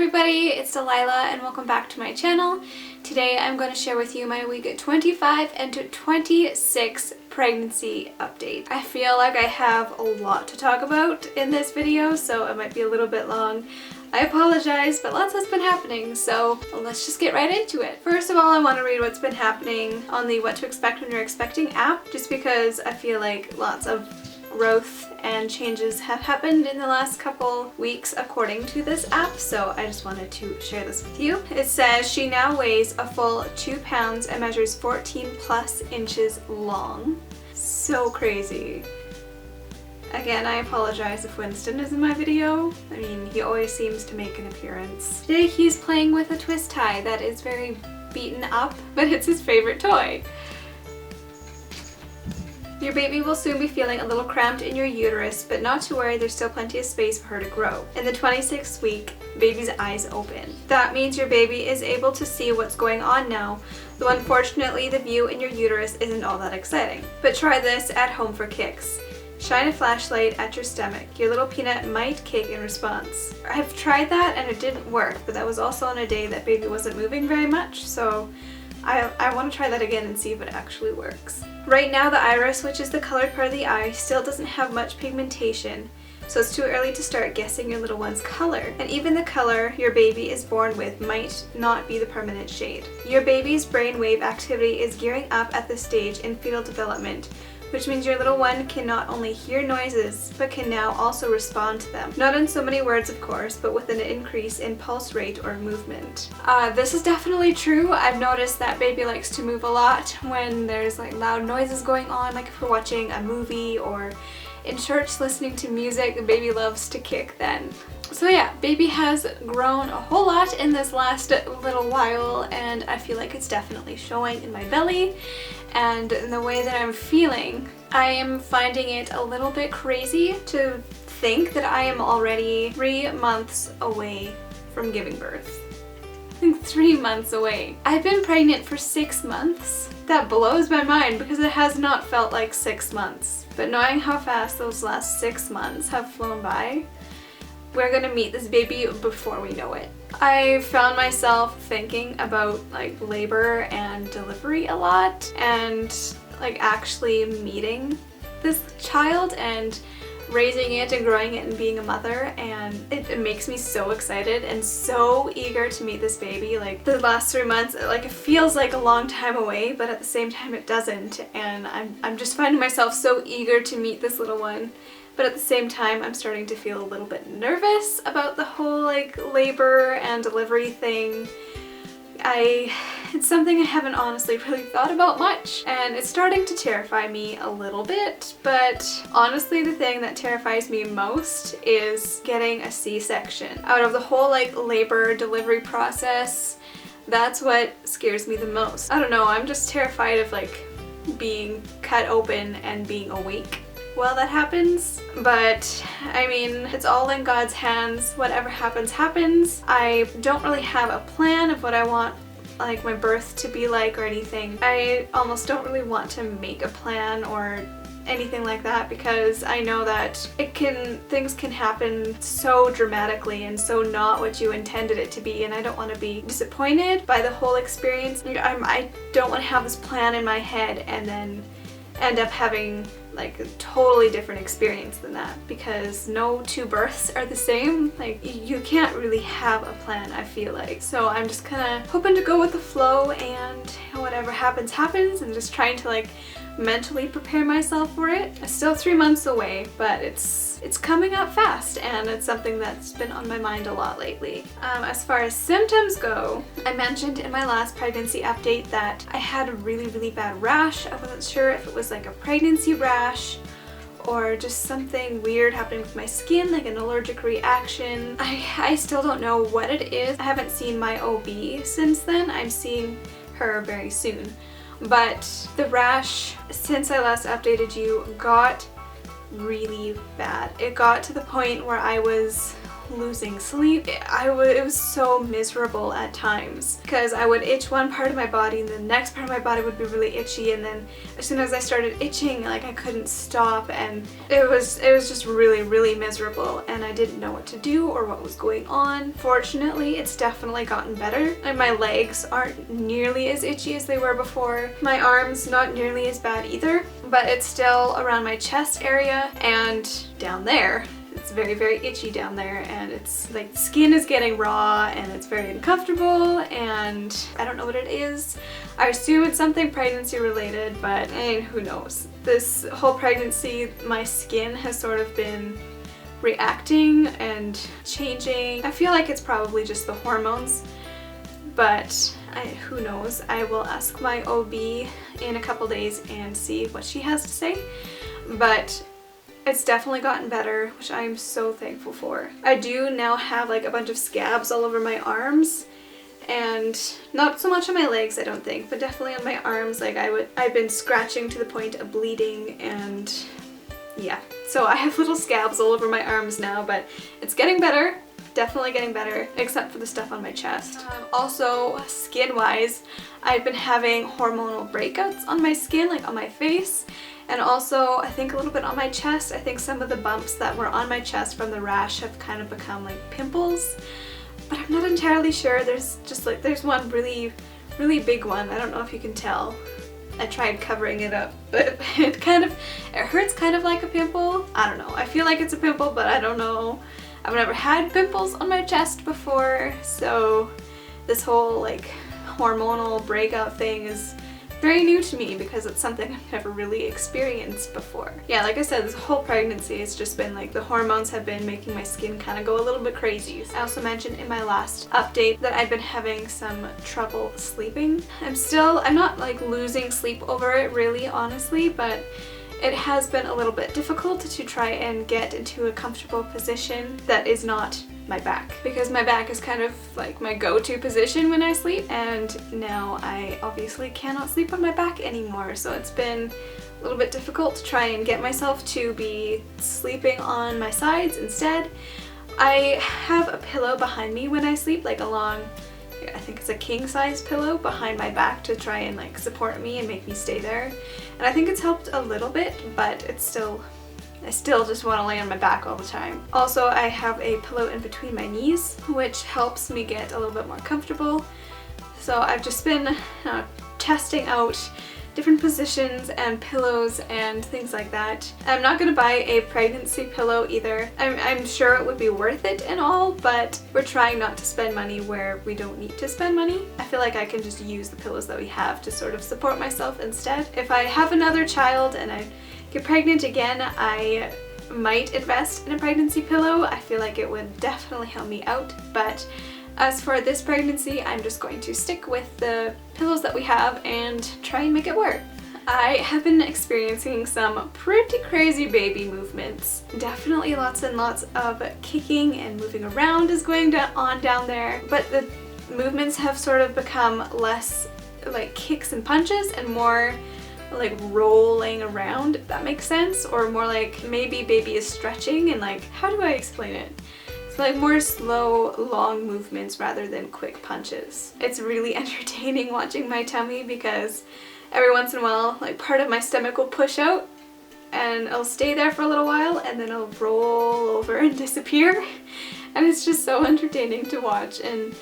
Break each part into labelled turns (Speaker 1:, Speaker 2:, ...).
Speaker 1: everybody, it's Delilah and welcome back to my channel. Today I'm going to share with you my week 25 and 26 pregnancy update. I feel like I have a lot to talk about in this video, so it might be a little bit long. I apologize, but lots has been happening, so let's just get right into it. First of all, I want to read what's been happening on the What to Expect When You're Expecting app, just because I feel like lots of growth and changes have happened in the last couple weeks according to this app, so I just wanted to share this with you. It says she now weighs a full 2 pounds and measures 14 plus inches long. So crazy. Again, I apologize if Winston is in my video. I mean, he always seems to make an appearance. Today he's playing with a twist tie that is very beaten up, but it's his favorite toy. Your baby will soon be feeling a little cramped in your uterus, but not to worry, there's still plenty of space for her to grow. In the 26th week, baby's eyes open. That means your baby is able to see what's going on now, though unfortunately the view in your uterus isn't all that exciting. But try this at home for kicks. Shine a flashlight at your stomach. Your little peanut might kick in response. I've tried that and it didn't work, but that was also on a day that baby wasn't moving very much, so I want to try that again and see if it actually works. Right now the iris, which is the colored part of the eye, still doesn't have much pigmentation, so it's too early to start guessing your little one's color. And even the color your baby is born with might not be the permanent shade. Your baby's brainwave activity is gearing up at this stage in fetal development, which means your little one can not only hear noises, but can now also respond to them. Not in so many words, of course, but with an increase in pulse rate or movement. This is definitely true. I've noticed that baby likes to move a lot when there's like loud noises going on, like if we're watching a movie or in church listening to music, the baby loves to kick then. So yeah, baby has grown a whole lot in this last little while, and I feel like it's definitely showing in my belly and in the way that I'm feeling. I am finding it a little bit crazy to think that I am already 3 months away from giving birth. I think 3 months away. I've been pregnant for 6 months. That blows my mind because it has not felt like 6 months. But knowing how fast those last 6 months have flown by, we're gonna meet this baby before we know it. I found myself thinking about like labor and delivery a lot, and like actually meeting this child and raising it and growing it and being a mother, and it makes me so excited and so eager to meet this baby. Like the last 3 months, like it feels like a long time away, but at the same time it doesn't, and I'm just finding myself so eager to meet this little one. But at the same time, I'm starting to feel a little bit nervous about the whole like labor and delivery thing. It's something I haven't honestly really thought about much, and it's starting to terrify me a little bit, but honestly the thing that terrifies me most is getting a C-section. Out of the whole like labor delivery process, that's what scares me the most. I don't know, I'm just terrified of like being cut open and being awake while that happens, but I mean, it's all in God's hands. Whatever happens, happens. I don't really have a plan of what I want like my birth to be like or anything. I almost don't really want to make a plan or anything like that, because I know that things can happen so dramatically and so not what you intended it to be, and I don't want to be disappointed by the whole experience. I don't want to have this plan in my head and then end up having like a totally different experience than that, because no two births are the same. Like you can't really have a plan, I feel like. So I'm just kind of hoping to go with the flow, and whatever happens happens, and just trying to like mentally prepare myself for it. It's still 3 months away, but it's coming up fast, and it's something that's been on my mind a lot lately. As far as symptoms go, I mentioned in my last pregnancy update that I had a really bad rash. I wasn't sure if it was like a pregnancy rash or just something weird happening with my skin, like an allergic reaction. I still don't know what it is. I haven't seen my OB since then. I'm seeing her very soon. But the rash, since I last updated you, got really bad. It got to the point where I was losing sleep. It was so miserable at times because I would itch one part of my body and the next part of my body would be really itchy, and then as soon as I started itching, like I couldn't stop, and it was just really, really miserable, and I didn't know what to do or what was going on. Fortunately, it's definitely gotten better, and my legs aren't nearly as itchy as they were before. My arms not nearly as bad either, but it's still around my chest area and down there. It's very, very itchy down there, and it's like skin is getting raw and it's very uncomfortable, and I don't know what it is. I assume it's something pregnancy related, but who knows. This whole pregnancy, my skin has sort of been reacting and changing. I feel like it's probably just the hormones, but who knows. I will ask my OB in a couple days and see what she has to say, but it's definitely gotten better, which I'm so thankful for. I do now have like a bunch of scabs all over my arms, and not so much on my legs, I don't think, but definitely on my arms. Like I've been scratching to the point of bleeding, and yeah. So I have little scabs all over my arms now, but it's getting better. Definitely getting better, except for the stuff on my chest. Also, skin-wise, I've been having hormonal breakouts on my skin, like on my face, and also I think a little bit on my chest. I think some of the bumps that were on my chest from the rash have kind of become like pimples, but I'm not entirely sure. There's one really, really big one. I don't know if you can tell. I tried covering it up, but it hurts kind of like a pimple. I don't know. I feel like it's a pimple, but I don't know. I've never had pimples on my chest before, so this whole like hormonal breakout thing is very new to me because it's something I've never really experienced before. Yeah, like I said, this whole pregnancy has just been like the hormones have been making my skin kind of go a little bit crazy. I also mentioned in my last update that I've been having some trouble sleeping. I'm not like losing sleep over it really, honestly, but it has been a little bit difficult to try and get into a comfortable position that is not my back, because my back is kind of like my go-to position when I sleep, and now I obviously cannot sleep on my back anymore, so it's been a little bit difficult to try and get myself to be sleeping on my sides instead. I have a pillow behind me when I sleep, like a long, I think it's a king size pillow behind my back to try and like support me and make me stay there. And I think it's helped a little bit, but I still just want to lay on my back all the time. Also, I have a pillow in between my knees, which helps me get a little bit more comfortable. So I've just been testing out different positions and pillows and things like that. I'm not gonna buy a pregnancy pillow either. I'm sure it would be worth it and all, but we're trying not to spend money where we don't need to spend money. I feel like I can just use the pillows that we have to sort of support myself instead. If I have another child and I get pregnant again, I might invest in a pregnancy pillow. I feel like it would definitely help me out, but as for this pregnancy, I'm just going to stick with the pillows that we have and try and make it work. I have been experiencing some pretty crazy baby movements. Definitely lots and lots of kicking and moving around is going on down there, but the movements have sort of become less like kicks and punches and more like rolling around, if that makes sense, or more like maybe baby is stretching and like, how do I explain it? It's like more slow, long movements rather than quick punches. It's really entertaining watching my tummy because every once in a while, like part of my stomach will push out and it'll stay there for a little while and then it'll roll over and disappear. And it's just so entertaining to watch and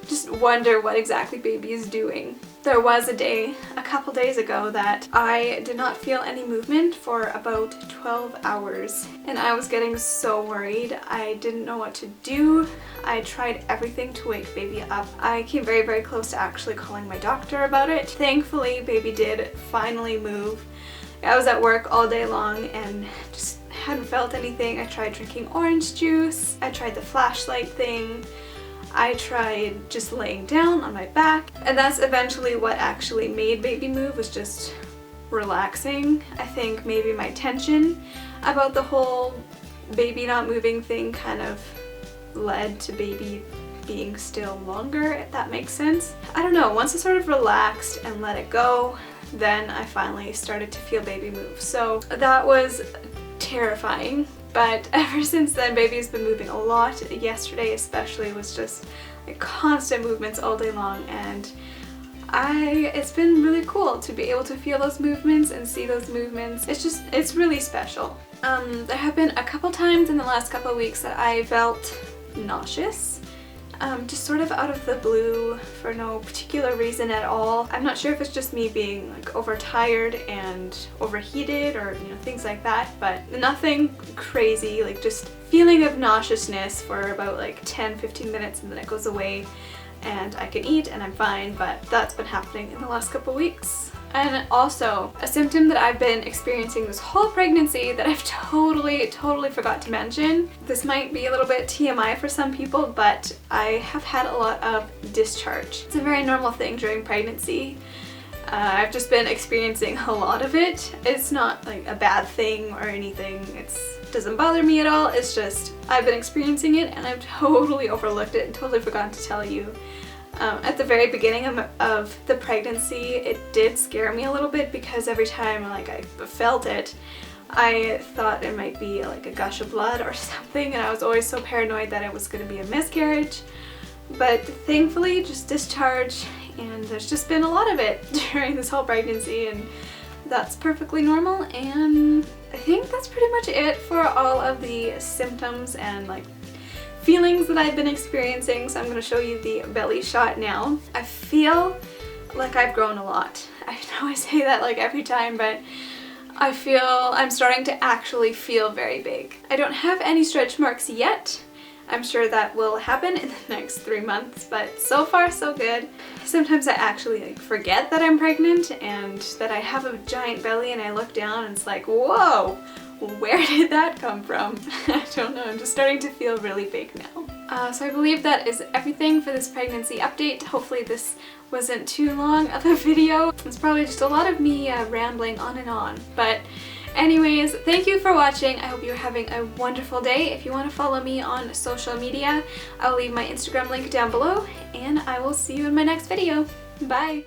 Speaker 1: just wonder what exactly baby is doing. There was a day, a couple days ago, that I did not feel any movement for about 12 hours and I was getting so worried. I didn't know what to do. I tried everything to wake baby up. I came very, very close to actually calling my doctor about it. Thankfully, baby did finally move. I was at work all day long and just hadn't felt anything. I tried drinking orange juice. I tried the flashlight thing. I tried just laying down on my back, and that's eventually what actually made baby move, was just relaxing. I think maybe my tension about the whole baby not moving thing kind of led to baby being still longer, if that makes sense. I don't know, once I sort of relaxed and let it go, then I finally started to feel baby move. So that was terrifying. But ever since then, baby's been moving a lot. Yesterday especially was just like constant movements all day long, and it's been really cool to be able to feel those movements and see those movements. It's really special. There have been a couple times in the last couple of weeks that I felt nauseous. Just sort of out of the blue for no particular reason at all. I'm not sure if it's just me being like overtired and overheated or things like that, but nothing crazy, like just feeling of nauseousness for about like 10-15 minutes, and then it goes away and I can eat and I'm fine. But that's been happening in the last couple weeks. And also, a symptom that I've been experiencing this whole pregnancy that I've totally forgot to mention. This might be a little bit TMI for some people, but I have had a lot of discharge. It's a very normal thing during pregnancy. I've just been experiencing a lot of it. It's not like a bad thing or anything. It doesn't bother me at all. It's just I've been experiencing it and I've totally overlooked it and totally forgotten to tell you. At the very beginning of the pregnancy, it did scare me a little bit because every time I felt it, I thought it might be like a gush of blood or something, and I was always so paranoid that it was going to be a miscarriage. But thankfully, just discharge, and there's just been a lot of it during this whole pregnancy, and that's perfectly normal. And I think that's pretty much it for all of the symptoms and like feelings that I've been experiencing. So I'm going to show you the belly shot now. I feel like I've grown a lot. I know I say that like every time, but I feel I'm starting to actually feel very big. I don't have any stretch marks yet. I'm sure that will happen in the next 3 months, but so far so good. Sometimes I actually forget that I'm pregnant and that I have a giant belly, and I look down and it's like, whoa, where did that come from? I don't know, I'm just starting to feel really big now. So I believe that is everything for this pregnancy update. Hopefully this wasn't too long of a video. It's probably just a lot of me rambling on and on. But anyways, thank you for watching. I hope you're having a wonderful day. If you want to follow me on social media, I'll leave my Instagram link down below, and I will see you in my next video. Bye!